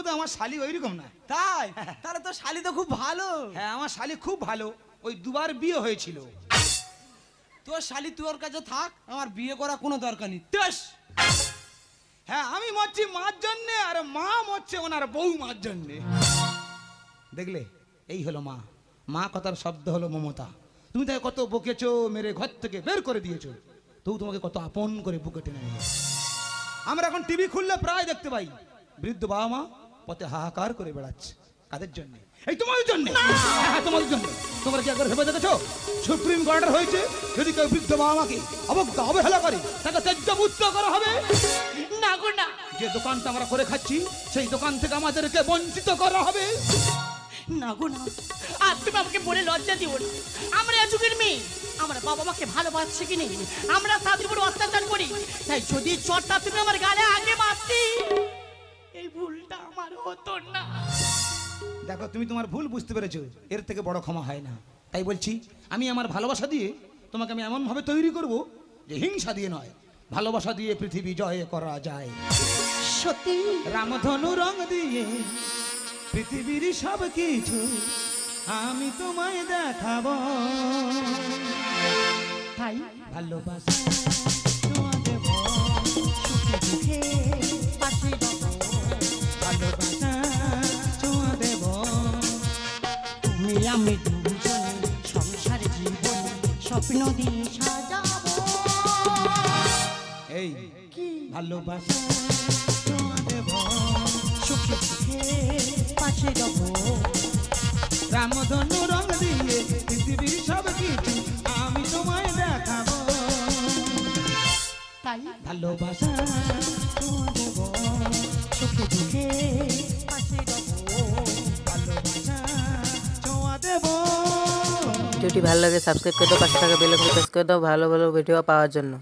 মতো আমার শালি ওইরকম না। তাই? তাহলে তো শালি তো খুব ভালো। হ্যাঁ আমার শালি খুব ভালো, ওই দুবার বিয়ে হয়েছিল। তোর শালি তোর কাছে থাক, আমার বিয়ে করা কোনো দরকার নেই। তেস হ্যাঁ আমি মরছি মার জন্যে, আর মা মরছে ওনার বউ মার জন্যে। দেখলে, এই হলো মা। মা কথার শব্দ হলো মমতা। তুমি তাকে কত বকেছো, মেরে ঘর থেকে বের করে দিয়েছো, তবু তোমাকে কত আপন করে বুকে টেনে নিয়েছে। আমরা এখন টিভি খুললে প্রায় দেখতে পাই বৃদ্ধ বাবা মা পথে হাহাকার করে বেড়াচ্ছে। কাদের জন্য? এই তোমাদের জন্য। হ্যাঁ তোমাদের জন্য। তোমরা কি একবার ভেবে দেখেছো সুপ্রিম কোর্টের হয়েছে যদি কেউ বৃদ্ধ বাবা মাকে অবজ্ঞা অবহেলা করে তাকে ত্যাজ্যমুক্ত করা হবে? না গো না, যে দোকানটা আমরা করে খাচ্ছি সেই দোকান থেকে আমাদেরকে বঞ্চিত করা হবে? না গো না, আর তুমি আমাকে বলে লজ্জা দিও না। আমরা যুগের মেয়ে, আমরা বাবা মাকে ভালোবাসছি কি নেই, আমরা তাদের উপর অত্যাচার করি। তাই যদি চটটা তুমি আমার গালে আগে মারতি, এই ভুলটা আমার হতো না। দেখো তুমি তোমার ভুল বুঝতে পেরেছো, এর থেকে বড় ক্ষমা হয় না। তাই বলছি আমি আমার ভালোবাসা দিয়ে তোমাকে আমি এমন ভাবে তৈরি করব যে হিংসা দিয়ে নয়, ভালোবাসা দিয়ে পৃথিবী জয় করা যায়। সত্যি রামধনু রং দিয়ে পৃথিবীর সব কিছু আমি তোমায় দেখাবো। তাই ভালোবাসা তোমার দেব, সুখে দুঃখে পাশে রব। ভালোবাসা ছোঁয়া দেব। তুমি আমি দুজনে সংসার জীবন স্বপ্ন দিয়ে সাজাবো। এই ভালোবাসা ছোঁয়া দেব, সুখে সুখে পাশে রব। রামধনু রং দিয়ে পৃথিবীর সব কিছু আমি তোমায় দেখাবো। তাই ভালোবাসা ছোঁয়া দেব, সুখে দুঃখে পাশে রব। ভালোবাসা ছোঁয়া দেব। ভিডিওটি ভালো লাগে সাবস্ক্রাইব করে দাও, পাশে থাকা বেল আইকন প্রেস করে দাও ভালো ভালো ভিডিও পাওয়ার জন্য।